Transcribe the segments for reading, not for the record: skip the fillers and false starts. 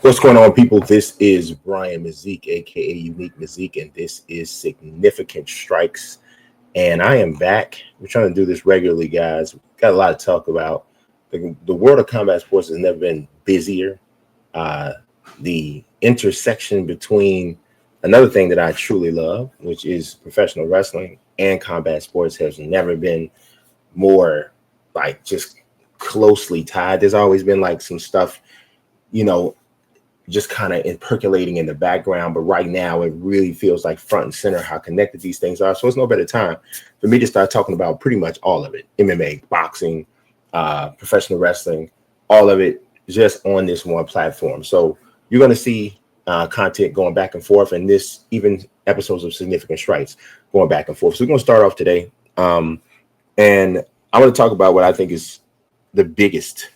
What's going on, people? This is Brian Mazique, aka Unique Mazique, and this is Significant Strikes. And I am back. We're trying to do this regularly, guys. We've got a lot to talk about. The world of combat sports has never been busier. The intersection between another thing that I truly love, which is professional wrestling, and combat sports has never been more just closely tied. There's always been some stuff, just kind of percolating in the background, but right now it really feels like front and center how connected these things are. So it's no better time for me to start talking about pretty much all of it: MMA, boxing, professional wrestling, all of it just on this one platform. So you're going to see content going back and forth, and this even episodes of Significant Strikes going back and forth. So we're going to start off today, and I want to talk about what I think is the biggest,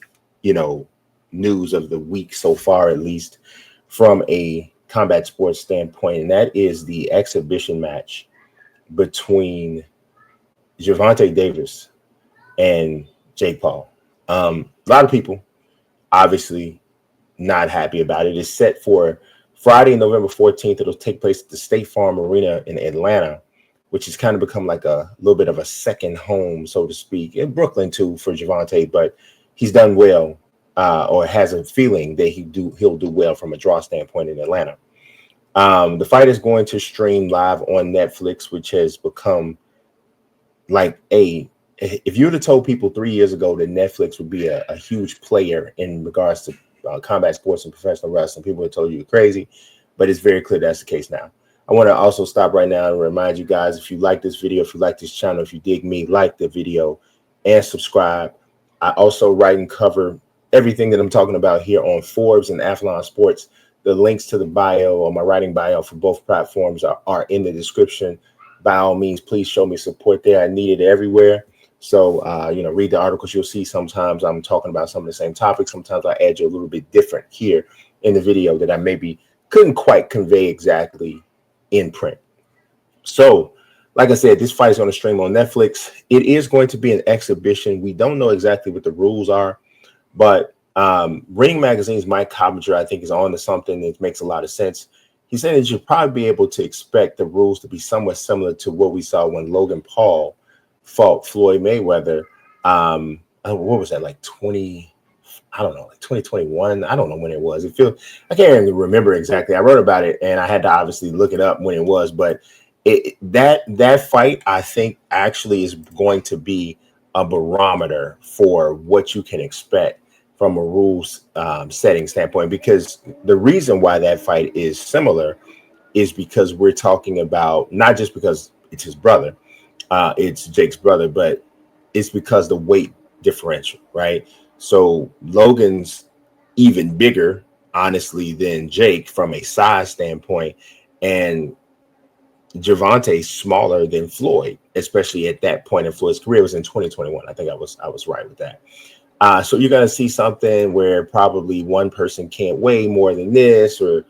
news of the week so far, at least from a combat sports standpoint, and that is the exhibition match between Gervonta Davis and Jake Paul. A lot of people obviously not happy about it. It's set for Friday, November 14th. It'll take place at the State Farm Arena in Atlanta, which has kind of become like a little bit of a second home, so to speak, in Brooklyn too for Gervonta, but he's done well. Or has a feeling that he'll do well from a draw standpoint in Atlanta. The fight is going to stream live on Netflix, which has become if you would have told people 3 years ago that Netflix would be a huge player in regards to combat sports and professional wrestling, people would have told you you're crazy, but it's very clear that's the case now. I want to also stop right now and remind you guys, if you like this video, if you like this channel, if you dig me, like the video and subscribe. I also write and cover everything that I'm talking about here on Forbes and Athlon Sports. The links to the bio or my writing bio for both platforms are in the description. By all means, please show me support there. I need it everywhere. So, read the articles. You'll see sometimes I'm talking about some of the same topics. Sometimes I add you a little bit different here in the video that I maybe couldn't quite convey exactly in print. So, like I said, this fight is going to stream on Netflix. It is going to be an exhibition. We don't know exactly what the rules are. But Ring Magazine's Mike Coppinger, I think, is on to something that makes a lot of sense. He said that you'll probably be able to expect the rules to be somewhat similar to what we saw when Logan Paul fought Floyd Mayweather. What was that, 2021? I don't know when it was. I can't even remember exactly. I wrote about it, and I had to obviously look it up when it was. But that fight, I think, actually is going to be a barometer for what you can expect from a rules setting standpoint, because the reason why that fight is similar is because we're talking about, not just because it's his brother, it's Jake's brother, but it's because the weight differential, right? So Logan's even bigger, honestly, than Jake from a size standpoint, and Gervonta's smaller than Floyd, especially at that point in Floyd's career. It was in 2021. I think I was right with that. So you're going to see something where probably one person can't weigh more than this, or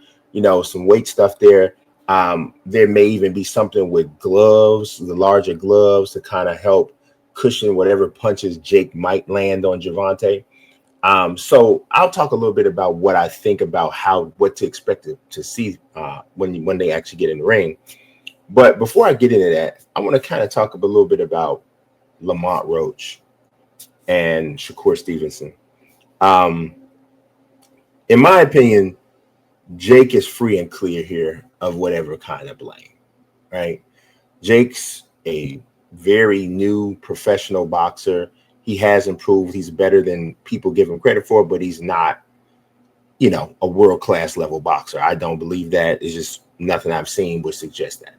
some weight stuff there. There may even be something with gloves, the larger gloves, to kind of help cushion whatever punches Jake might land on Gervonta. So I'll talk a little bit about what I think about what to expect to see when they actually get in the ring. But before I get into that, I want to kind of talk a little bit about Lamont Roach and Shakur Stevenson. In my opinion, Jake is free and clear here of whatever kind of blame, right? Jake's a very new professional boxer. He has improved. He's better than people give him credit for, but he's not, a world-class level boxer. I don't believe that. It's just nothing I've seen would suggest that.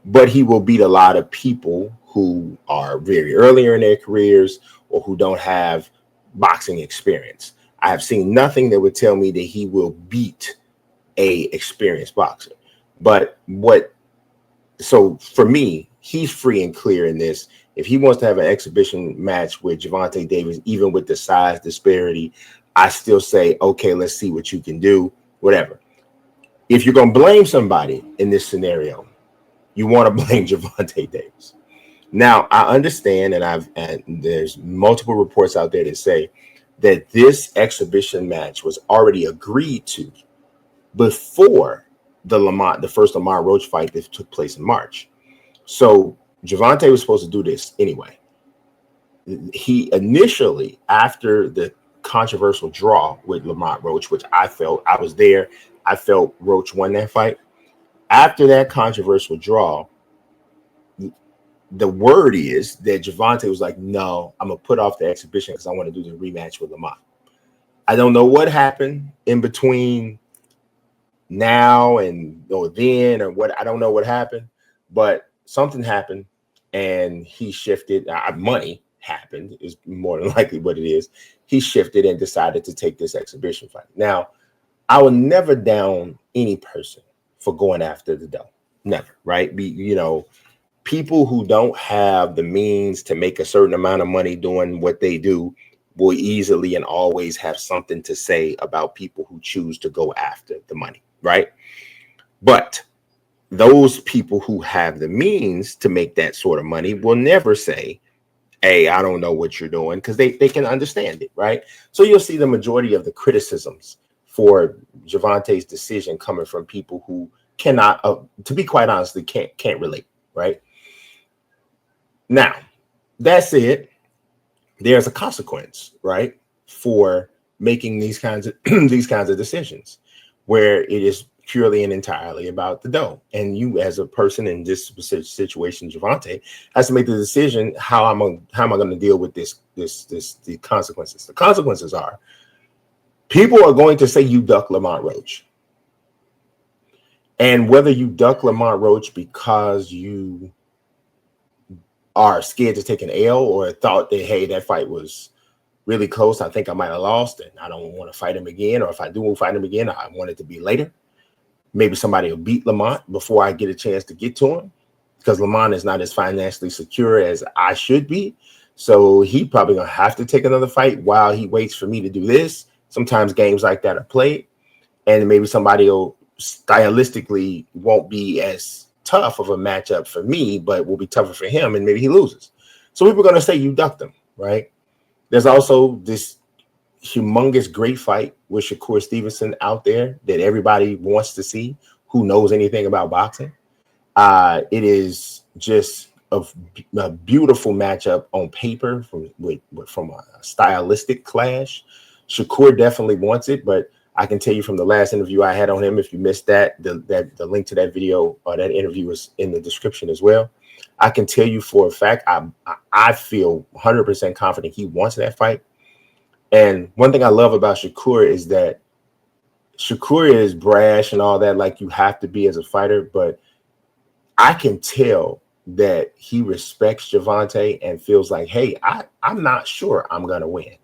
But he will beat a lot of people who are very earlier in their careers or who don't have boxing experience. I have seen nothing that would tell me that he will beat a experienced boxer. So for me, he's free and clear in this. If he wants to have an exhibition match with Gervonta Davis, even with the size disparity, I still say, okay, let's see what you can do, whatever. If you're going to blame somebody in this scenario, you want to blame Gervonta Davis. Now, I understand, and there's multiple reports out there that say that this exhibition match was already agreed to before the first Lamont Roach fight that took place in March. So Gervonta was supposed to do this anyway. He initially, after the controversial draw with Lamont Roach, which I was there, I felt Roach won that fight. After that controversial draw, the word is that Gervonta was like, no, I'm going to put off the exhibition because I want to do the rematch with Lamont. I don't know what happened in between now and or then or what. I don't know what happened, but something happened and he shifted. Money happened is more than likely what it is. He shifted and decided to take this exhibition fight. Now, I will never down any person for going after the dough. Never, right? People who don't have the means to make a certain amount of money doing what they do will easily and always have something to say about people who choose to go after the money, right? But those people who have the means to make that sort of money will never say, hey, I don't know what you're doing, because they can understand it, right? So you'll see the majority of the criticisms for Gervonta's decision coming from people who cannot, to be quite honestly, can't relate, right? Now, that said, there's a consequence, right, for making these kinds of decisions, where it is purely and entirely about the dough. And you, as a person in this specific situation, Gervonta, has to make the decision how am I going to deal with the consequences. The consequences are people are going to say you duck Lamont Roach. And whether you duck Lamont Roach because you are scared to take an L or thought that, hey, that fight was really close, I think I might have lost and I don't want to fight him again, or if I do fight him again, I want it to be later. Maybe somebody will beat Lamont before I get a chance to get to him, because Lamont is not as financially secure as I should be. So he probably going to have to take another fight while he waits for me to do this. Sometimes games like that are played, and maybe somebody will stylistically won't be as tough of a matchup for me, but will be tougher for him, and maybe he loses. So people are going to say you ducked him, right? There's also this humongous great fight with Shakur Stevenson out there that everybody wants to see who knows anything about boxing. It is just a beautiful matchup on paper from a stylistic clash. Shakur definitely wants it, but I can tell you from the last interview I had on him, if you missed that, the link to that video or that interview is in the description as well. I can tell you for a fact, I feel 100% confident he wants that fight. And one thing I love about Shakur is that Shakur is brash and all that, like you have to be as a fighter, but I can tell that he respects Gervonta and feels like, hey, I'm not sure I'm going to win,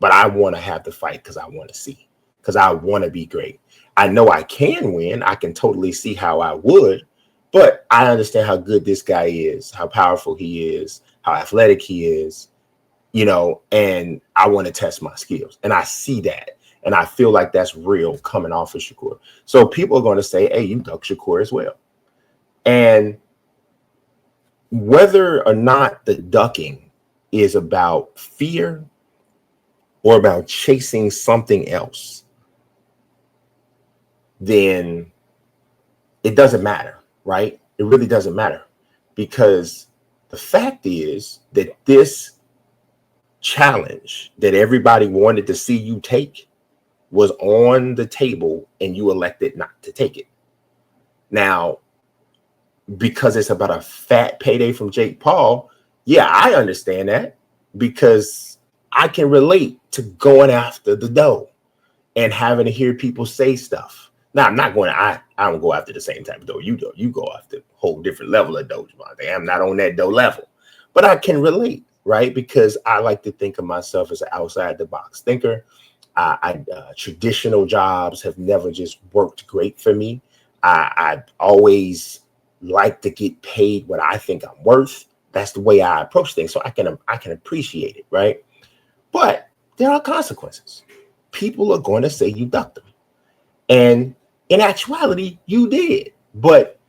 but I want to have the fight because I want to see, because I want to be great. I know I can win. I can totally see how I would, but I understand how good this guy is, how powerful he is, how athletic he is, and I want to test my skills. And I see that. And I feel like that's real coming off of Shakur. So people are going to say, hey, you duck Shakur as well. And whether or not the ducking is about fear or about chasing something else, then it doesn't matter, right? It really doesn't matter, because the fact is that this challenge that everybody wanted to see you take was on the table and you elected not to take it. Now, because it's about a fat payday from Jake Paul, yeah, I understand that, because I can relate to going after the dough and having to hear people say stuff. Now, I'm not going to, I don't go after the same type of dough you do. You go after a whole different level of dough. I'm not on that dough level, but I can relate, right? Because I like to think of myself as an outside the box thinker. Traditional jobs have never just worked great for me. I always like to get paid what I think I'm worth. That's the way I approach things. So I can appreciate it, right? But there are consequences. People are going to say you ducked them. And in actuality, you did. But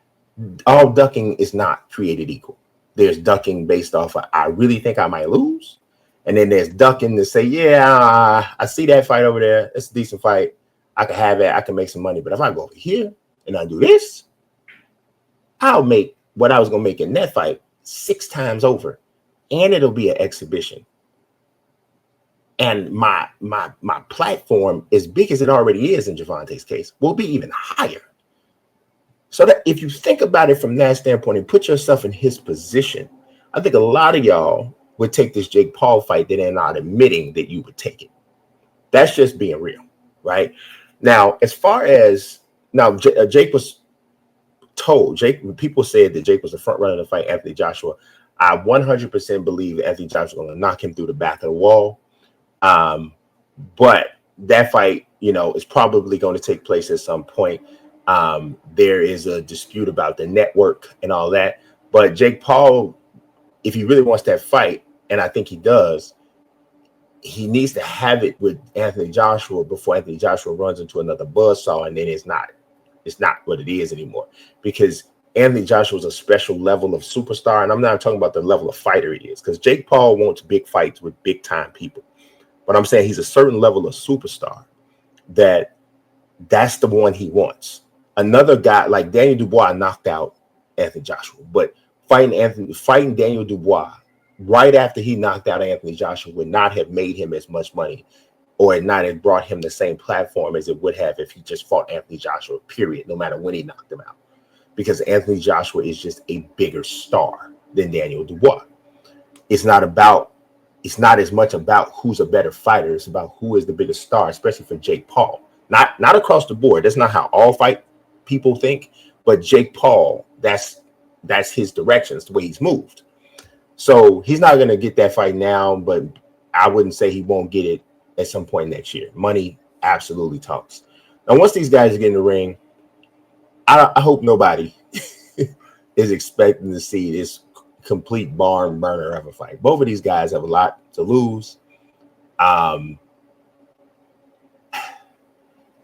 all ducking is not created equal. There's ducking based off of, I really think I might lose. And then there's ducking to say, yeah, I see that fight over there. It's a decent fight. I can have it. I can make some money. But if I go over here and I do this, I'll make what I was going to make in that fight 6 times over. And it'll be an exhibition. And my platform, as big as it already is in Gervonta's case, will be even higher. So that if you think about it from that standpoint and put yourself in his position, I think a lot of y'all would take this Jake Paul fight that they're not admitting that you would take it. That's just being real, right? Now, as far as now, Jake was told, people said that Jake was the front runner to fight Anthony Joshua. I 100% believe that Anthony Joshua was going to knock him through the back of the wall. But that fight, is probably going to take place at some point. There is a dispute about the network and all that. But Jake Paul, if he really wants that fight, and I think he does, he needs to have it with Anthony Joshua before Anthony Joshua runs into another buzzsaw, and then it's not what it is anymore. Because Anthony Joshua is a special level of superstar, and I'm not talking about the level of fighter he is, because Jake Paul wants big fights with big time people. But I'm saying he's a certain level of superstar that's the one he wants. Another guy like Daniel Dubois knocked out Anthony Joshua, but fighting Daniel Dubois right after he knocked out Anthony Joshua would not have made him as much money, or it not have brought him the same platform as it would have if he just fought Anthony Joshua, period, no matter when he knocked him out. Because Anthony Joshua is just a bigger star than Daniel Dubois. It's not as much about who's a better fighter. It's about who is the biggest star, especially for Jake Paul. Not across the board. That's not how all fight people think. But Jake Paul, that's his direction. It's the way he's moved. So he's not going to get that fight now, but I wouldn't say he won't get it at some point next year. Money absolutely talks. Now, once these guys get in the ring, I hope nobody is expecting to see this complete barn burner of a fight. Both of these guys have a lot to lose.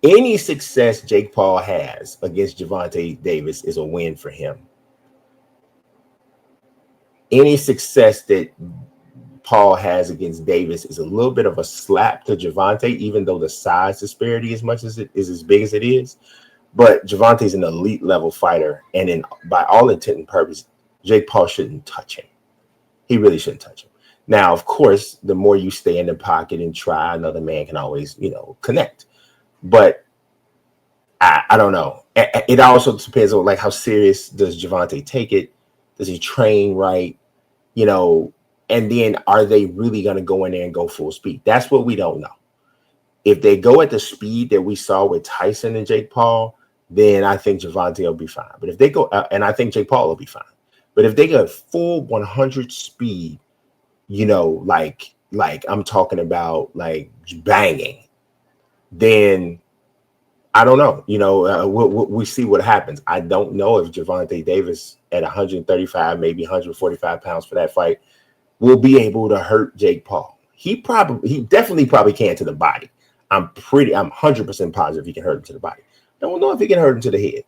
Any success Jake Paul has against Gervonta Davis is a win for him. Any success that Paul has against Davis is a little bit of a slap to Gervonta, even though the size disparity as much as it is as big as it is. But Gervonta is an elite level fighter, and by all intent and purpose, Jake Paul shouldn't touch him. He really shouldn't touch him. Now, of course, the more you stay in the pocket and try, another man can always, connect. But I don't know. It also depends on how serious does Gervonta take it? Does he train right? And then are they really going to go in there and go full speed? That's what we don't know. If they go at the speed that we saw with Tyson and Jake Paul, then I think Gervonta will be fine. But if they go, and I think Jake Paul will be fine. But if they go full 100 speed, like I'm talking about banging, then I don't know. We see what happens. I don't know if Gervonta Davis at 135, maybe 145 pounds for that fight will be able to hurt Jake Paul. He definitely can to the body. I'm 100% positive he can hurt him to the body. Don't know if he can hurt him to the head.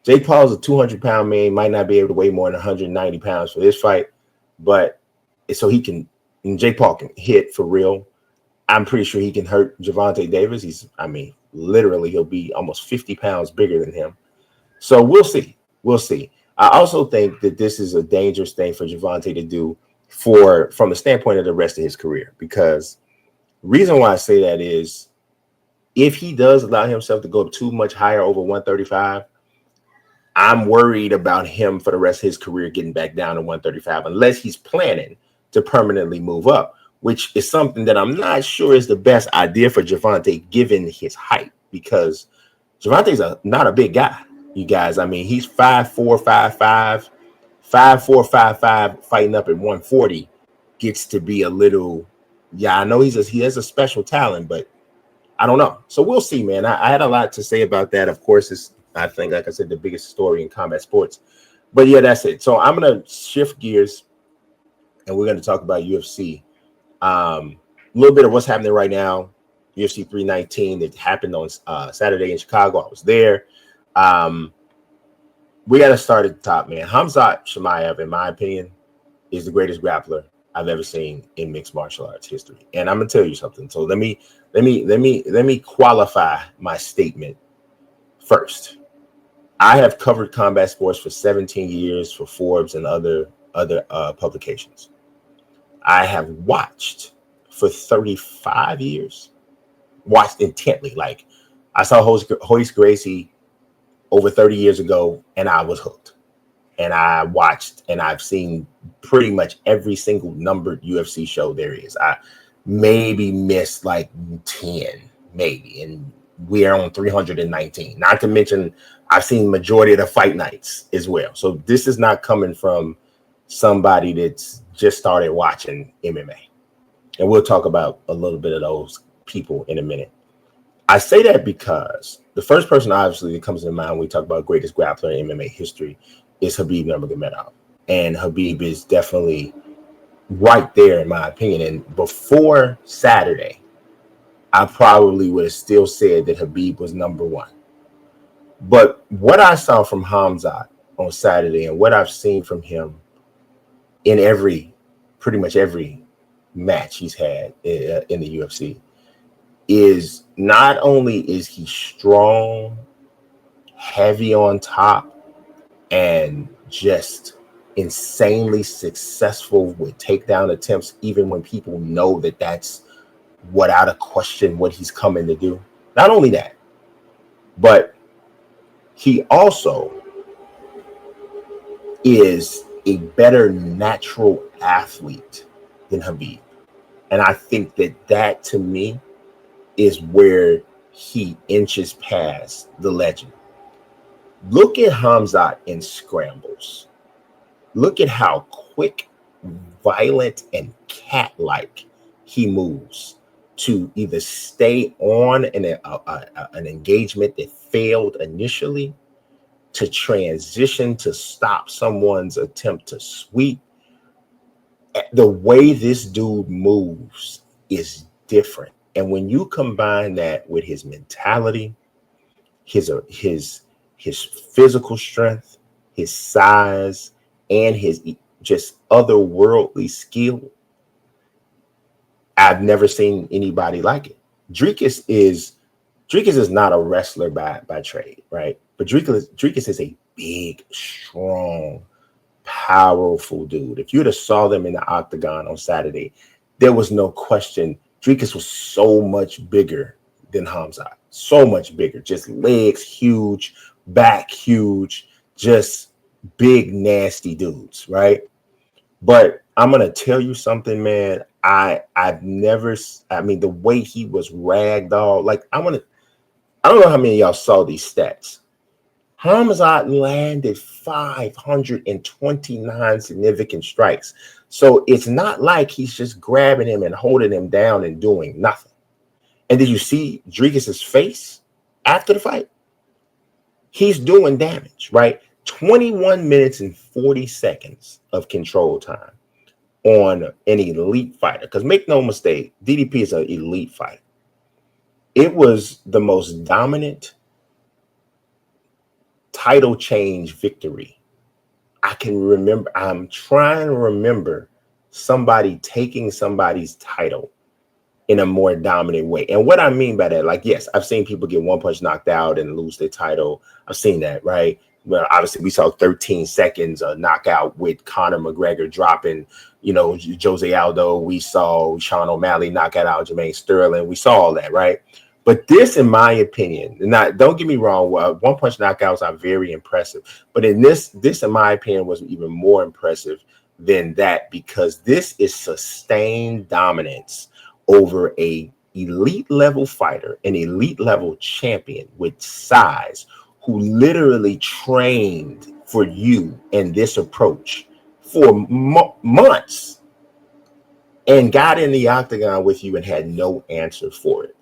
Jake Paul's a 200-pound man, might not be able to weigh more than 190 pounds for this fight, but so Jake Paul can hit for real. I'm pretty sure he can hurt Gervonta Davis. Literally, he'll be almost 50 pounds bigger than him. So we'll see. I also think that this is a dangerous thing for Gervonta to do from the standpoint of the rest of his career, because the reason why I say that is if he does allow himself to go too much higher over 135, I'm worried about him for the rest of his career getting back down to 135 unless he's planning to permanently move up, which is something that I'm not sure is the best idea for Gervonta given his height, because Gervonta's not a big guy, you guys. He's 5'4", 5'5", 5'4", 5'5", fighting up at 140 gets to be a little, I know he has a special talent, but I don't know. So we'll see, man. I had a lot to say about that. Of course, it's, I think, like I said, the biggest story in combat sports. But yeah, that's it. So I'm going to shift gears and we're going to talk about UFC. A little bit of what's happening right now. UFC 319 that happened on Saturday in Chicago. I was there. We got to start at the top, man. Khamzat Chimaev, in my opinion, is the greatest grappler I've ever seen in mixed martial arts history. And I'm gonna tell you something. So let me qualify my statement first. I have covered combat sports for 17 years for Forbes and other publications. I have watched for 35 years, watched intently. Like I saw Hoist Gracie over 30 years ago, and I was hooked. And I watched, and I've seen pretty much every single numbered UFC show there is. I maybe missed like 10, maybe, and we are on 319. Not to mention, I've seen majority of the fight nights as well. So this is not coming from somebody that's just started watching MMA. And we'll talk about a little bit of those people in a minute. I say that because the first person obviously that comes to mind when we talk about greatest grappler in MMA history is Khabib Nurmagomedov. And Khabib is definitely right there in my opinion. And before Saturday, I probably would have still said that Khabib was number one. But what I saw from Khamzat on Saturday and what I've seen from him in pretty much every match he's had in the UFC is not only is he strong, heavy on top, and just insanely successful with takedown attempts, even when people know that that's without a question what he's coming to do. Not only that, but he also is a better natural athlete than Khabib. And I think that to me is where he inches past the legend. Look at Khamzat in scrambles. Look at how quick, violent, and cat-like he moves to either stay on an engagement that failed initially, to transition to stop someone's attempt to sweep. The way this dude moves is different. And when you combine that with his mentality, his physical strength, his size, and his just otherworldly skill, I've never seen anybody like it. Dricus is not a wrestler by trade, right? But Dricus is a big, strong, powerful dude. If you'd have saw them in the octagon on Saturday, there was no question. Dricus was so much bigger than Khamzat, so much bigger. Just legs huge, back huge, just big, nasty dudes, right? But I'm gonna tell you something, man. The way he was ragdoll, like I don't know how many of y'all saw these stats. Khamzat landed 529 significant strikes. So it's not like he's just grabbing him and holding him down and doing nothing. And did you see Dricus's face after the fight? He's doing damage, right? 21 minutes and 40 seconds of control time on an elite fighter. Because make no mistake, DDP is an elite fighter. It was the most dominant title change victory I can remember. I'm trying to remember somebody taking somebody's title in a more dominant way. And what I mean by that, like, yes, I've seen people get one punch knocked out and lose their title. I've seen that, right? Well, obviously we saw 13 seconds knockout with Conor McGregor dropping, Jose Aldo. We saw Sean O'Malley knock out Jermaine Sterling. We saw all that, right? But this, in my opinion, don't get me wrong, one punch knockouts are very impressive. But in this, in my opinion, was even more impressive than that, because this is sustained dominance over a elite level fighter, an elite level champion with size, who literally trained for you and this approach for months and got in the octagon with you and had no answer for it.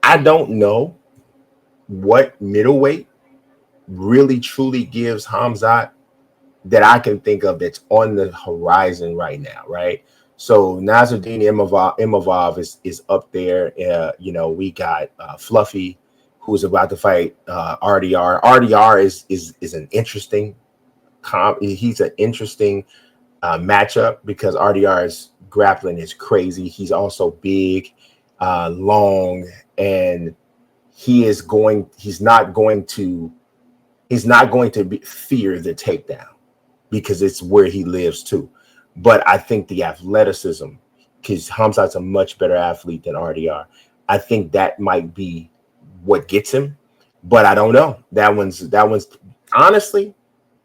I don't know what middleweight really truly gives Khamzat that I can think of that's on the horizon right now, right? So Nasruddin Imavov is up there. We got Fluffy, who's about to fight RDR. RDR is an interesting he's an interesting matchup because RDR's grappling is crazy. He's also big, long, and he's not going to fear the takedown because it's where he lives too. But I think the athleticism, because Hamzat's a much better athlete than RDR, I think that might be what gets him. But I don't know. That one's honestly,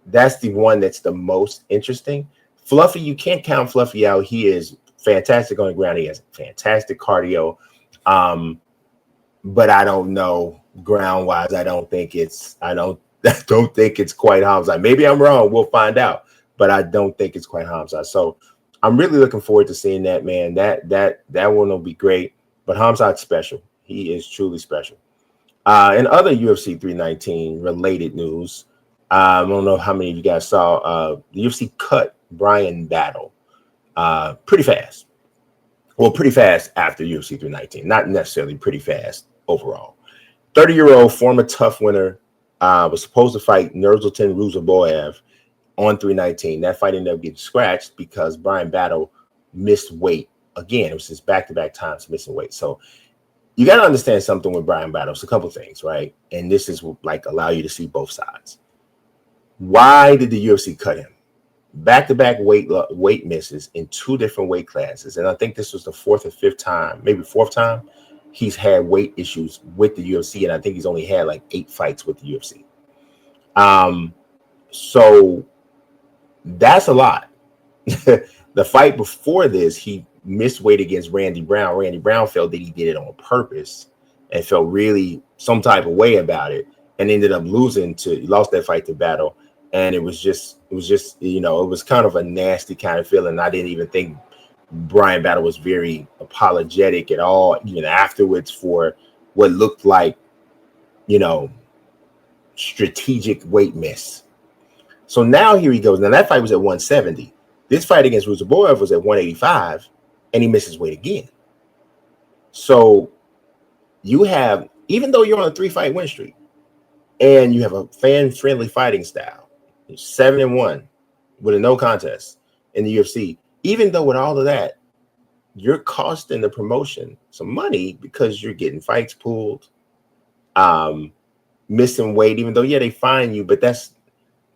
that's the one that's the most interesting. Fluffy, you can't count Fluffy out. He is fantastic on the ground. He has fantastic cardio. But I don't know ground wise. I don't think it's quite Hamzat. Maybe I'm wrong. We'll find out. But I don't think it's quite Hamzat. So I'm really looking forward to seeing that, man. That one will be great. But Hamzat's special. He is truly special. In other UFC 319 related news, I don't know how many of you guys saw, the UFC cut Bryan Battle pretty fast. Well, pretty fast after UFC 319, not necessarily pretty fast overall. 30-year-old former tough winner was supposed to fight Nursultan Ruzaboyev on 319. That fight ended up getting scratched because Bryan Battle missed weight. Again, it was his back-to-back times missing weight. So you got to understand something with Bryan Battle. It's a couple things, right? And this is like allow you to see both sides. Why did the UFC cut him? Back-to-back weight misses in 2 different weight classes. And I think this was the 4th or 5th time, maybe 4th time, he's had weight issues with the UFC. And I think he's only had like 8 fights with the UFC. So that's a lot. The fight before this, he missed weight against Randy Brown. Randy Brown felt that he did it on purpose and felt really some type of way about it and ended up lost that fight to Battle. And it was just, you know, it was kind of a nasty kind of feeling. I didn't even think Bryan Battle was very apologetic at all, even afterwards, for what looked like, you know, strategic weight miss. So now here he goes. Now that fight was at 170. This fight against Ruzaboyev was at 185, and he misses weight again. So you have, even though you're on a 3-fight win streak, and you have a fan-friendly fighting style, 7-1 with a no contest in the UFC. Even though with all of that, you're costing the promotion some money because you're getting fights pulled, missing weight. Even though they fine you, but that's,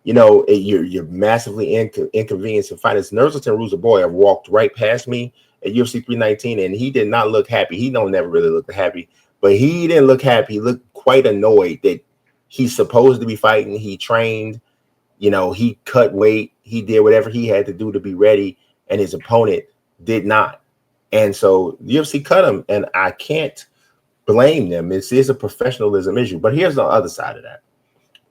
you know, you're massively inconveniencing fighters. Nursultan Ruzaboyev walked right past me at UFC 319, and he did not look happy. He don't never really look happy, but he didn't look happy. He looked quite annoyed that he's supposed to be fighting. He trained. You know, he cut weight. He did whatever he had to do to be ready, and his opponent did not. And so the UFC cut him, and I can't blame them. It is a professionalism issue. But here's the other side of that.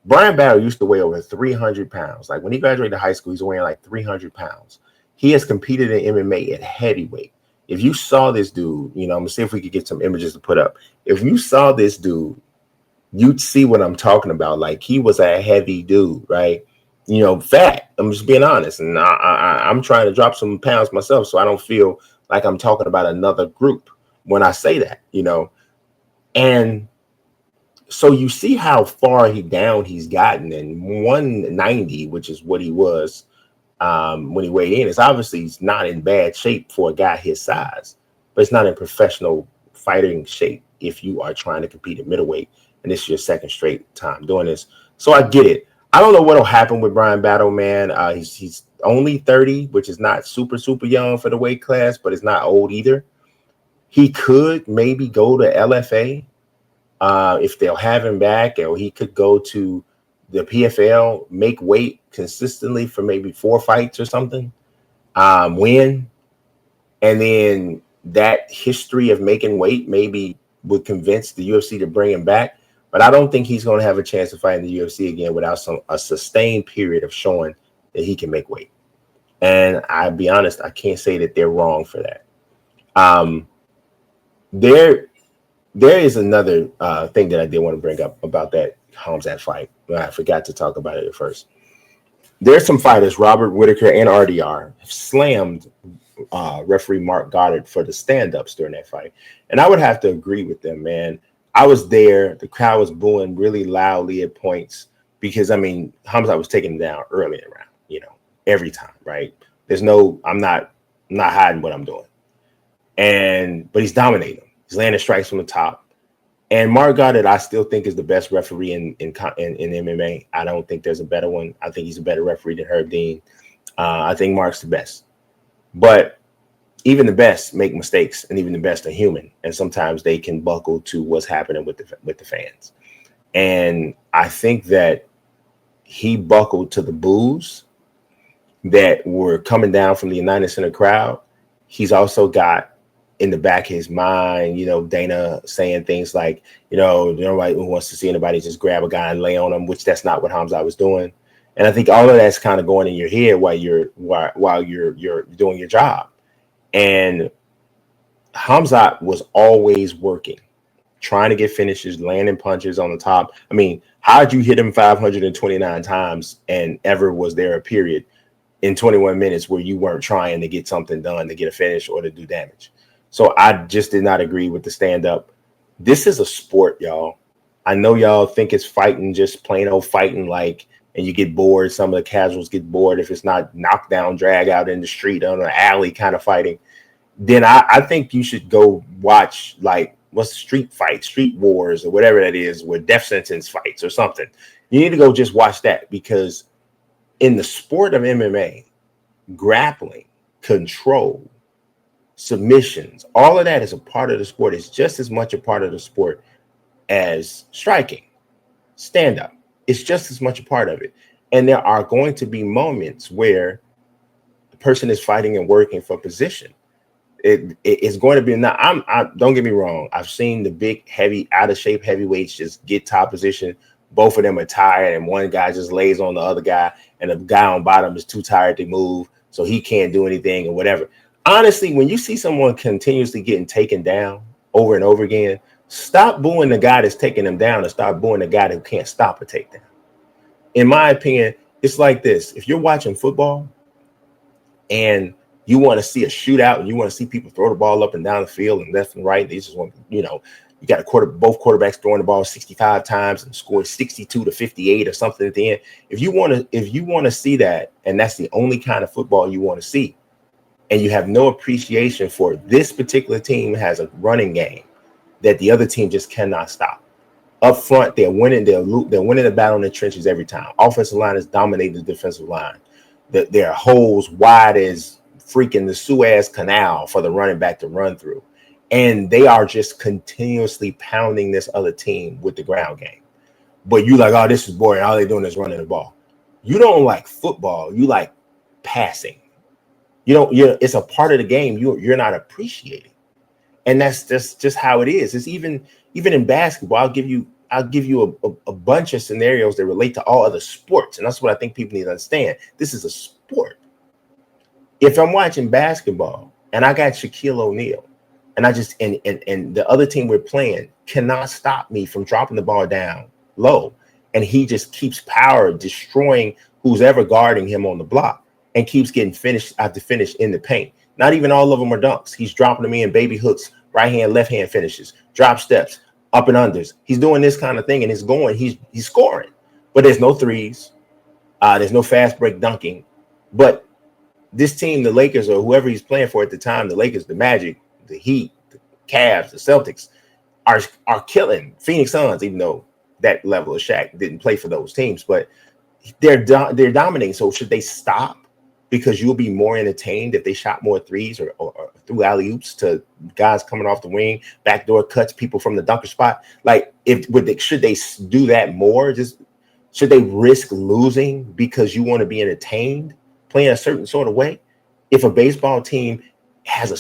Bryan Battle used to weigh over 300 pounds. Like when he graduated high school, he's weighing like 300 pounds. He has competed in MMA at heavyweight. If you saw this dude, you know, I'm going to see if we could get some images to put up. If you saw this dude, you'd see what I'm talking about. Like he was a heavy dude, right? You know, fat. I'm just being honest. And I'm trying to drop some pounds myself, so I don't feel like I'm talking about another group when I say that, you know. And so you see how far he's gotten in 190, which is what he was when he weighed in. It's obviously he's not in bad shape for a guy his size, but it's not in professional fighting shape if you are trying to compete at middleweight and this is your second straight time doing this. So I get it. I don't know what'll happen with Bryan Battle, man. He's only 30, which is not super young for the weight class, but it's not old either. He could maybe go to LFA if they'll have him back, or he could go to the PFL, make weight consistently for maybe 4 fights or something, win. And then that history of making weight maybe would convince the UFC to bring him back. But I don't think he's going to have a chance to fight in the UFC again without a sustained period of showing that he can make weight. And I'll be honest, I can't say that they're wrong for that. There is another thing that I did want to bring up about that Hamzat fight. I forgot to talk about it at first. There's some fighters, Robert Whitaker and RDR, have slammed referee Mark Goddard for the stand-ups during that fight. And I would have to agree with them, man. I was there. The crowd was booing really loudly at points because, I mean, Hamzat was taken down early in the round, you know, every time, right? I'm not hiding what I'm doing. But he's dominating. He's landing strikes from the top. And Mark Goddard, I still think is the best referee in MMA. I don't think there's a better one. I think he's a better referee than Herb Dean. I think Mark's the best. But even the best make mistakes, and even the best are human. And sometimes they can buckle to what's happening with the fans. And I think that he buckled to the boos that were coming down from the United Center crowd. He's also got in the back of his mind, Dana saying things like, nobody who wants to see anybody just grab a guy and lay on him, which that's not what Hamzat was doing. And I think all of that's kind of going in your head while you're doing your job. And Hamzat was always working, trying to get finishes, landing punches on the top. I mean, how'd you hit him 529 times and ever was there a period in 21 minutes where you weren't trying to get something done, to get a finish or to do damage? So I just did not agree with the stand-up. This is a sport, y'all. I know y'all think it's fighting, just plain old fighting, and you get bored. Some of the casuals get bored if it's not knockdown, drag out in the street, on an alley kind of fighting. Then I think you should go watch, what's Street Wars, or whatever that is, where death sentence fights or something. You need to go just watch that, because in the sport of MMA, grappling, control, submissions, all of that is a part of the sport. It's just as much a part of the sport as striking, stand-up. It's just as much a part of it. And there are going to be moments where the person is fighting and working for position. It's going to be don't get me wrong. I've seen the big, heavy, out of shape heavyweights just get top position. Both of them are tired, and one guy just lays on the other guy, and the guy on bottom is too tired to move, so he can't do anything or whatever. Honestly, when you see someone continuously getting taken down over and over again, stop booing the guy that's taking them down and start booing the guy who can't stop a takedown. In my opinion, it's like this. If you're watching football and you want to see a shootout and you want to see people throw the ball up and down the field and left and right, they just want, you got both quarterbacks throwing the ball 65 times and scoring 62 to 58 or something at the end. If you want to see that, and that's the only kind of football you want to see, and you have no appreciation for this particular team has a running game that the other team just cannot stop. Up front, they're winning. They're winning the battle in the trenches every time. Offensive line is dominating the defensive line. There are holes wide as freaking the Suez Canal for the running back to run through. And they are just continuously pounding this other team with the ground game. But you like, oh, this is boring. All they're doing is running the ball. You don't like football. You like passing. It's a part of the game you're not appreciating. And that's just how it is. It's even in basketball. I'll give you a bunch of scenarios that relate to all other sports. And that's what I think people need to understand. This is a sport. If I'm watching basketball and I got Shaquille O'Neal and and the other team we're playing cannot stop me from dropping the ball down low, and he just keeps destroying who's ever guarding him on the block, and keeps getting finish after finish in the paint. Not even all of them are dunks. He's dropping them in baby hooks, right hand, left hand finishes, drop steps, up and unders. He's doing this kind of thing, and he's scoring. But there's no threes. There's no fast break dunking. But this team, the Lakers, or whoever he's playing for at the time, the Lakers, the Magic, the Heat, the Cavs, the Celtics, are killing Phoenix Suns, even though that level of Shaq didn't play for those teams. But they're dominating. So should they stop? Because you'll be more entertained if they shot more threes or threw alley-oops to guys coming off the wing, backdoor cuts, people from the dunker spot. Should they do that more? Should they risk losing because you want to be entertained playing a certain sort of way? If a baseball team has a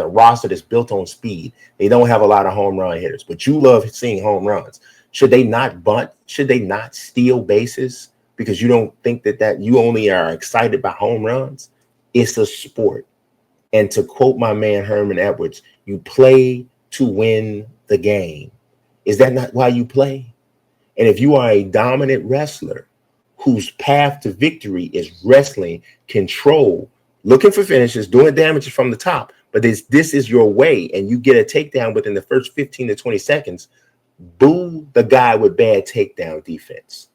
roster that's built on speed, they don't have a lot of home run hitters, but you love seeing home runs. Should they not bunt? Should they not steal bases? Because you don't think that you only are excited by home runs? It's a sport. And to quote my man Herman Edwards, you play to win the game. Is that not why you play? And if you are a dominant wrestler whose path to victory is wrestling, control, looking for finishes, doing damages from the top, but this is your way, and you get a takedown within the first 15 to 20 seconds, boo the guy with bad takedown defense.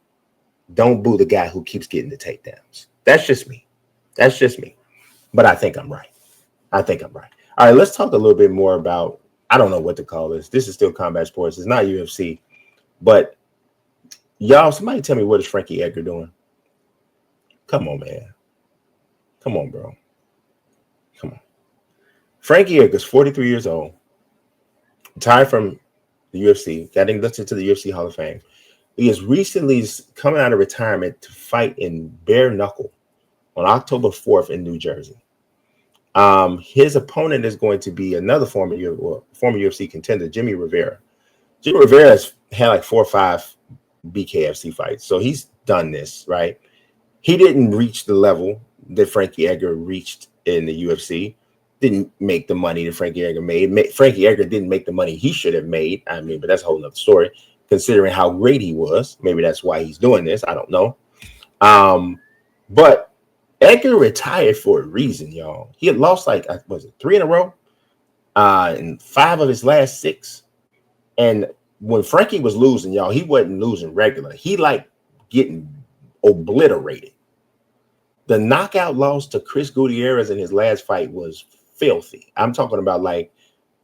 Don't boo the guy who keeps getting the takedowns. That's just me. That's just me. But I think I'm right. I think I'm right. All right, let's talk a little bit more about, I don't know what to call this. This is still combat sports. It's not UFC. But y'all, somebody tell me, what is Frankie Edgar doing? Come on, man. Come on, bro. Come on. Frankie Edgar's 43 years old, retired from the UFC, got inducted to the UFC Hall of Fame. He is recently coming out of retirement to fight in bare knuckle on October 4th in New Jersey. His opponent is going to be another former UFC contender, Jimmy Rivera. Jimmy Rivera has had like 4 or 5 BKFC fights, so he's done this, right? He didn't reach the level that Frankie Edgar reached in the UFC. Didn't make the money that Frankie Edgar made. Frankie Edgar didn't make the money he should have made. I mean, but that's a whole nother story, considering how great he was. Maybe that's why he's doing this. I don't know. But Edgar retired for a reason, y'all. He had lost like, was it 3 in a row? And 5 of his last 6. And when Frankie was losing, y'all, he wasn't losing regular. He like getting obliterated. The knockout loss to Chris Gutierrez in his last fight was filthy. I'm talking about like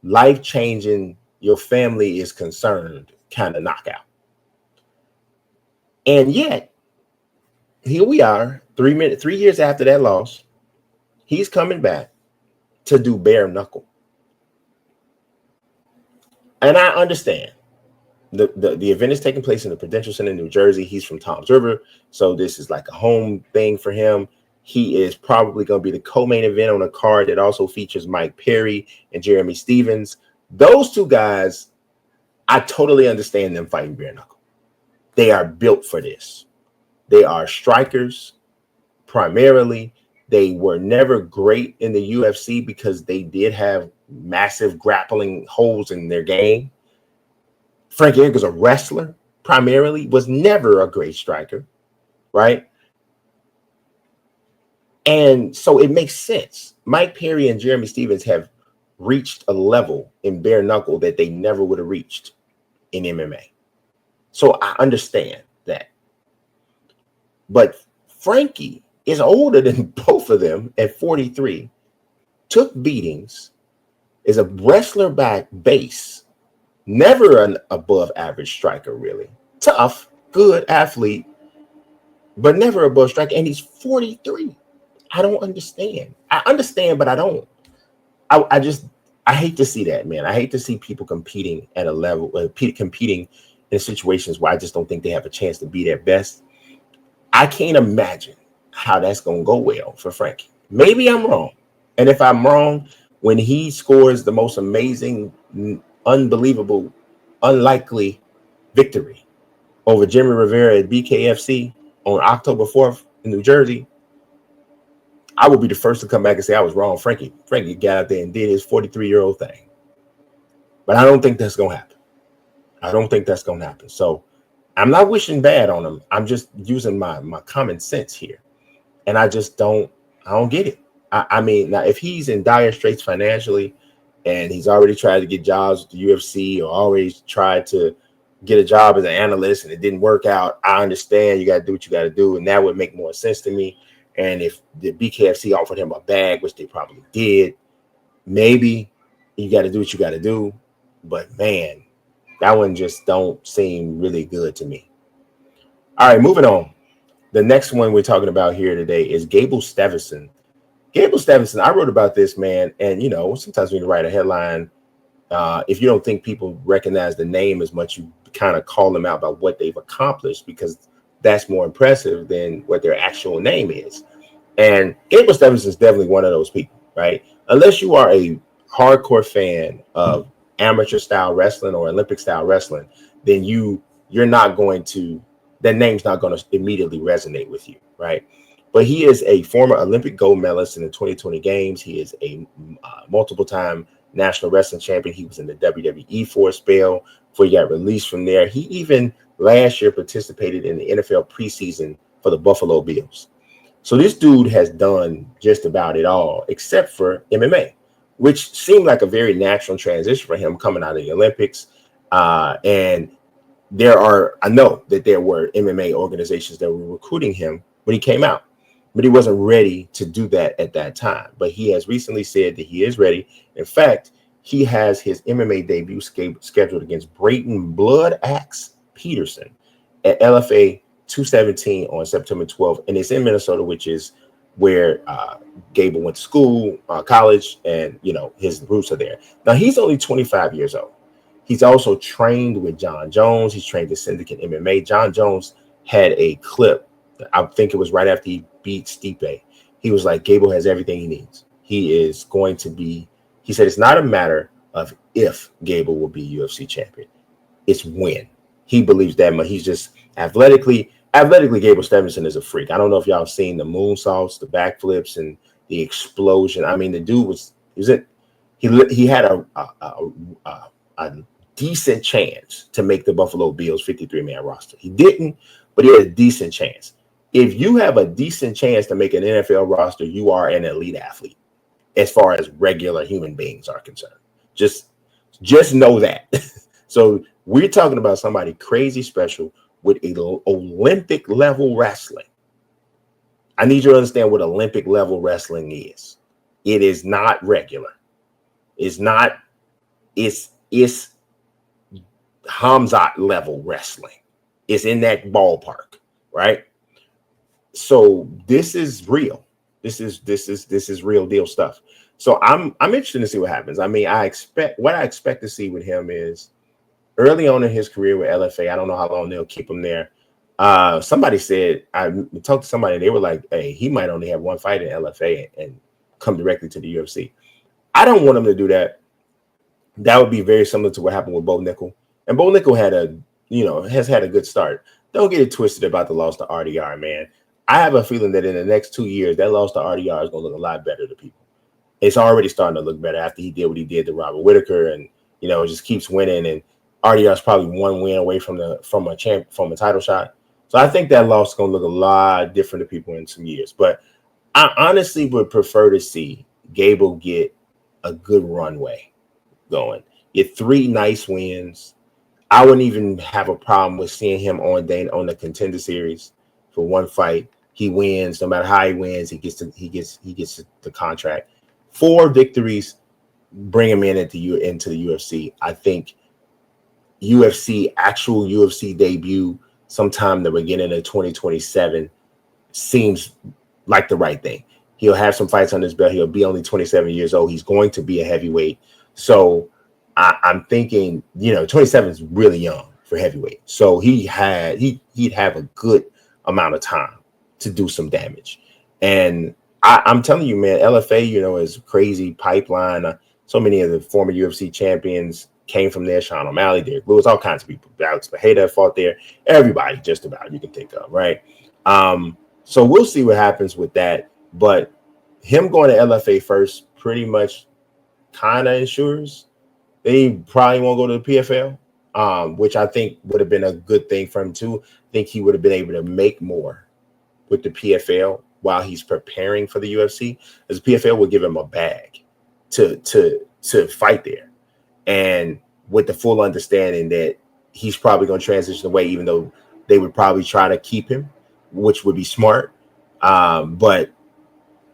life-changing, your family is concerned kind of knockout. And yet, here we are, 3 years after that loss, he's coming back to do bare knuckle. And I understand the event is taking place in the Prudential Center in New Jersey. He's from Toms River, so this is like a home thing for him. He is probably going to be the co-main event on a card that also features Mike Perry and Jeremy Stevens. Those 2 guys, I totally understand them fighting bare knuckle. They are built for this. They are strikers primarily. They were never great in the UFC because they did have massive grappling holes in their game. Frankie Edgar's a wrestler primarily, was never a great striker, right? And so it makes sense. Mike Perry and Jeremy Stevens have reached a level in bare knuckle that they never would have reached in MMA. So I understand that. But Frankie is older than both of them at 43, took beatings, is a wrestler by base, never an above average striker, really. Tough, good athlete, but never above striker. And he's 43. I don't understand. I understand, but I don't. I hate to see that, man. I hate to see people competing at a level, competing in situations where I just don't think they have a chance to be their best. I can't imagine how that's going to go well for Frankie. Maybe I'm wrong. And if I'm wrong, when he scores the most amazing, unbelievable, unlikely victory over Jimmy Rivera at BKFC on October 4th in New Jersey, I will be the first to come back and say I was wrong. Frankie got out there and did his 43-year-old thing. But I don't think that's going to happen. I don't think that's going to happen. So I'm not wishing bad on him. I'm just using my common sense here. And I don't get it. I mean, now if he's in dire straits financially and he's already tried to get jobs with the UFC or always tried to get a job as an analyst and it didn't work out, I understand you got to do what you got to do. And that would make more sense to me. And if the BKFC offered him a bag, which they probably did, maybe you got to do what you got to do. But man, that one just don't seem really good to me. All right, moving on. The next one we're talking about here today is Gable Stevenson. Gable Stevenson, I wrote about this, man. And, you know, sometimes when you write a headline, if you don't think people recognize the name as much, you kind of call them out about what they've accomplished because that's more impressive than what their actual name is. And Gable Stevenson is definitely one of those people, right? Unless you are a hardcore fan of amateur style wrestling or Olympic style wrestling, then you're not going to, that name's not going to immediately resonate with you, right? But he is a former Olympic gold medalist in the 2020 games. He is a multiple time national wrestling champion. He was in the WWE for a spell before he got released from there. He even last year participated in the NFL preseason for the Buffalo Bills. So this dude has done just about it all except for MMA, which seemed like a very natural transition for him coming out of the Olympics. And I know that there were MMA organizations that were recruiting him when he came out. but he wasn't ready to do that at that time. But he has recently said that he is ready. In fact, he has his MMA debut scheduled against Brayton Blood Axe Peterson at LFA 217 on September 12th. And it's in Minnesota, which is where Gable went to school, college, and, you know, his roots are there. Now, he's only 25 years old. He's also trained with John Jones. He's trained at Syndicate MMA. John Jones had a clip, I think it was right after he beat Stipe. He was like, Gable has everything he needs. He is going to be, he said, it's not a matter of if Gable will be UFC champion. It's when. He believes that much. He's just athletically, Gable Stevenson is a freak. I don't know if y'all have seen the moonsaults, the backflips, and the explosion. I mean, the dude he had a decent chance to make the Buffalo Bills 53-man roster. He didn't, but he had a decent chance. If you have a decent chance to make an NFL roster, you are an elite athlete as far as regular human beings are concerned. Just know that. So we're talking about somebody crazy special with Olympic level wrestling. I need you to understand what Olympic level wrestling is. It is not regular. It's Hamzat level wrestling. It's in that ballpark, right? So this is real. This is real deal stuff. So I'm interested to see what happens. I mean, I expect to see with him is early on in his career with LFA. I don't know how long they'll keep him there. Somebody said, I talked to somebody and they were like, hey, he might only have one fight in LFA and come directly to the UFC. I don't want him to do that. That would be very similar to what happened with Bo Nickel. And Bo Nickel has had a good start. Don't get it twisted about the loss to RDR, man. I have a feeling that in the next 2 years, that loss to RDR is going to look a lot better to people. It's already starting to look better after he did what he did to Robert Whitaker, and just keeps winning. And RDR is probably one win away from a title shot. So I think that loss is going to look a lot different to people in some years. But I honestly would prefer to see Gable get a good runway going. Get 3 nice wins. I wouldn't even have a problem with seeing him on the Contender Series for one fight. He wins. No matter how he wins, he gets the contract. 4 victories bring him into the UFC. I think actual UFC debut sometime in the beginning of 2027 seems like the right thing. He'll have some fights on his belt. He'll be only 27 years old. He's going to be a heavyweight. So I'm thinking, 27 is really young for heavyweight. So he'd have a good amount of time to do some damage. And I'm telling you, man, LFA, is a crazy pipeline. So many of the former UFC champions came from there. Sean O'Malley, Derek Lewis, all kinds of people. Alex Bejeda fought there. Everybody, just about you can think of, right? So we'll see what happens with that. But him going to LFA first pretty much kind of ensures that he probably won't go to the PFL, which I think would have been a good thing for him too. I think he would have been able to make more with the PFL while he's preparing for the UFC, as the PFL will give him a bag to fight there. And with the full understanding that he's probably going to transition away, even though they would probably try to keep him, which would be smart. But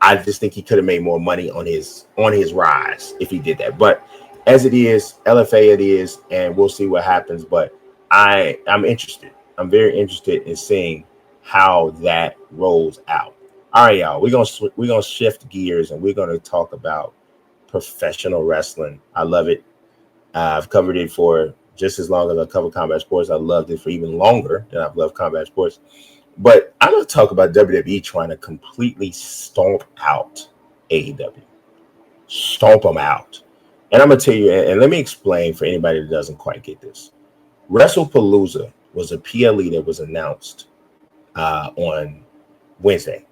I just think he could have made more money on his rise if he did that. But as it is, LFA it is, and we'll see what happens. But I'm interested. I'm very interested in seeing how that rolls out. All right, y'all. We're gonna shift gears and we're gonna talk about professional wrestling. I love it. I've covered it for just as long as I cover combat sports. I loved it for even longer than I've loved combat sports. But I'm going to talk about WWE trying to completely stomp out AEW. Stomp them out. And I'm going to tell you, and let me explain for anybody that doesn't quite get this. WrestlePalooza was a PLE that was announced on Wednesday.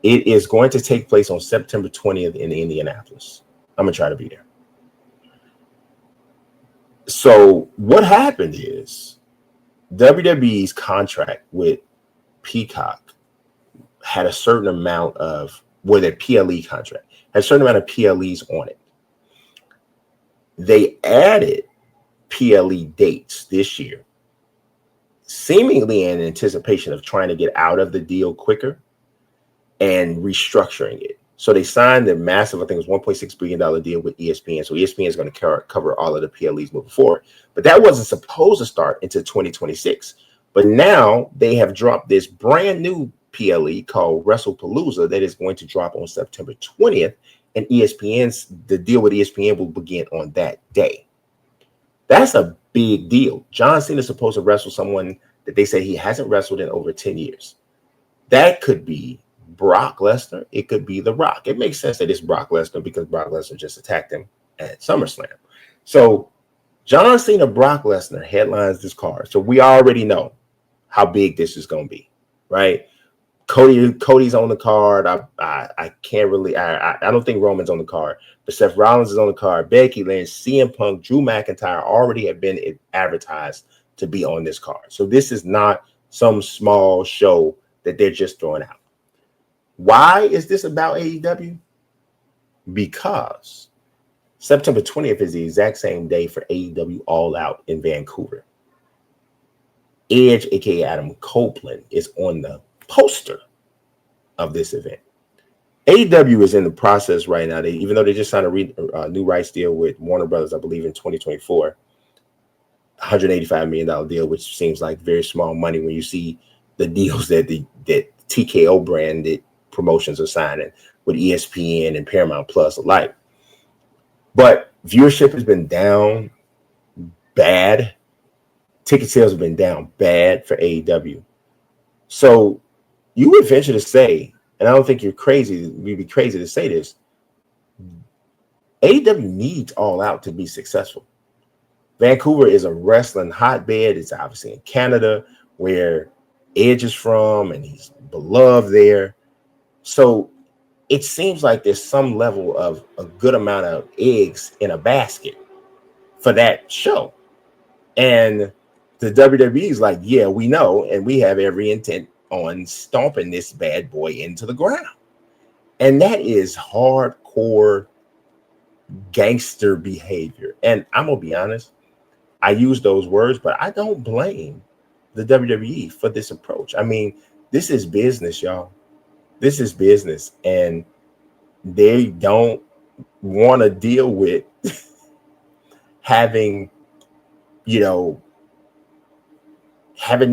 It is going to take place on September 20th in Indianapolis. I'm going to try to be there. So what happened is WWE's contract with Peacock had a certain amount of, their PLE contract had a certain amount of PLEs on it. They added PLE dates this year, seemingly in anticipation of trying to get out of the deal quicker. and restructuring it. So they signed a massive, I think it was $1.6 billion deal with ESPN. So ESPN is going to cover all of the PLEs moving forward. But that wasn't supposed to start until 2026. But now they have dropped this brand new PLE called WrestlePalooza that is going to drop on September 20th. And the deal with ESPN will begin on that day. That's a big deal. John Cena is supposed to wrestle someone that they say he hasn't wrestled in over 10 years. That could be Brock Lesnar. It could be The Rock. It makes sense that it's Brock Lesnar because Brock Lesnar just attacked him at SummerSlam. So John Cena, Brock Lesnar headlines this card. So we already know how big this is going to be, right? Cody's on the card. I can't really. I don't think Roman's on the card, but Seth Rollins is on the card. Becky Lynch, CM Punk, Drew McIntyre already have been advertised to be on this card. So this is not some small show that they're just throwing out. Why is this about AEW? Because September 20th is the exact same day for AEW All Out in Vancouver. Edge, aka Adam Copeland, is on the poster of this event. AEW is in the process right now. Even though they just signed a new rights deal with Warner Brothers, I believe in 2024, $185 million deal, which seems like very small money when you see the deals that TKO branded promotions are signing with ESPN and Paramount Plus alike. But viewership has been down bad. Ticket sales have been down bad for AEW. So you would venture to say, and I don't think you'd be crazy to say this, AEW needs All Out to be successful. Vancouver is a wrestling hotbed. It's obviously in Canada where Edge is from, and he's beloved there. So it seems like there's some level of a good amount of eggs in a basket for that show. And the WWE is like, yeah, we know, and we have every intent on stomping this bad boy into the ground. And that is hardcore gangster behavior. And I'm going to be honest, I use those words, but I don't blame the WWE for this approach. I mean, this is business, y'all. This is business. And they don't want to deal with having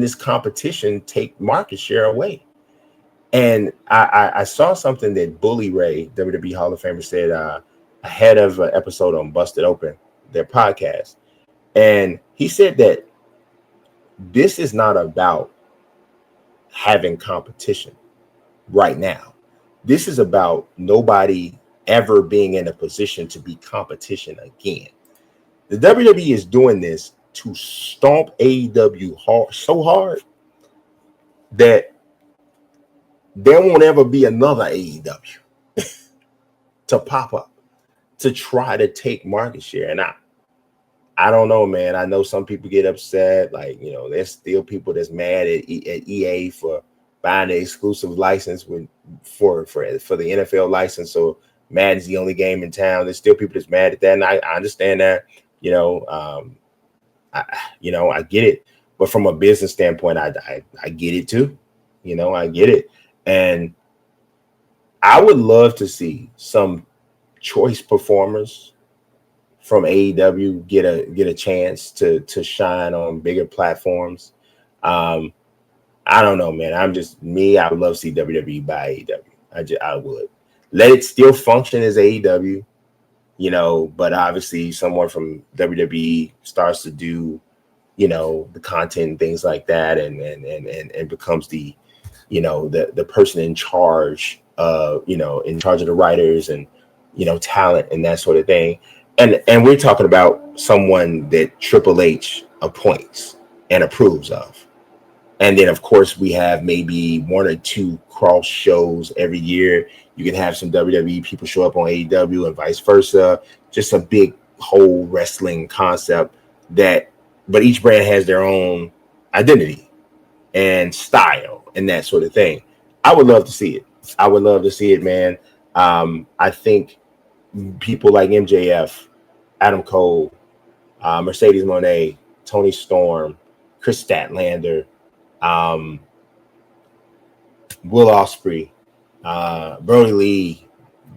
this competition take market share away. And I saw something that Bully Ray, WWE Hall of Famer, said ahead of an episode on Busted Open, their podcast. And he said that this is not about having competition right now. This is about nobody ever being in a position to be competition again. The WWE is doing this to stomp AEW so hard that there won't ever be another AEW to pop up to try to take market share. And I don't know, man. I know some people get upset. Like, there's still people that's mad at EA for buying the exclusive license for the NFL license. So Madden's the only game in town. There's still people that's mad at that. And I understand that, I get it. But from a business standpoint, I get it too. I get it. And I would love to see some choice performers from AEW get a chance to shine on bigger platforms. I don't know, man. I'm just me. I would love to see WWE buy AEW. I would let it still function as AEW, but obviously someone from WWE starts to do, the content and things like that, and becomes the person in charge of, in charge of the writers and, talent and that sort of thing. And we're talking about someone that Triple H appoints and approves of. And then, of course, we have maybe one or two cross shows every year. You can have some WWE people show up on AEW and vice versa. Just a big whole wrestling concept but each brand has their own identity and style and that sort of thing. I would love to see it. I would love to see it, man. I think people like MJF, Adam Cole, Mercedes Moné, Tony Storm, Chris Statlander, Will Ospreay, Brody Lee,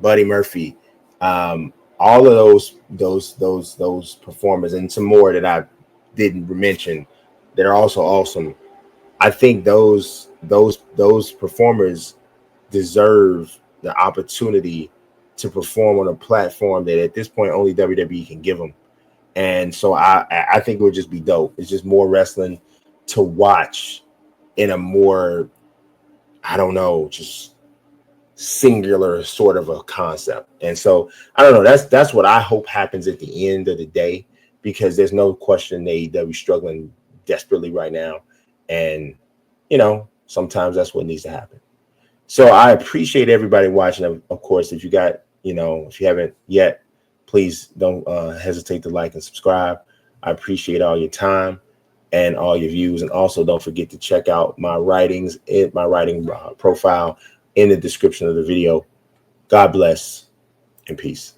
Buddy Murphy, all of those performers, and some more that I didn't mention that are also awesome. I think those performers deserve the opportunity to perform on a platform that at this point only WWE can give them. And so I think it would just be dope. It's just more wrestling to watch in a more, I don't know, just singular sort of a concept. And so I don't know. That's what I hope happens at the end of the day, because there's no question AEW struggling desperately right now, and sometimes that's what needs to happen. So I appreciate everybody watching. Of course, if you got if you haven't yet, please don't hesitate to like and subscribe. I appreciate all your time and all your views, and also don't forget to check out my writings, my writing profile in the description of the video. God bless and peace.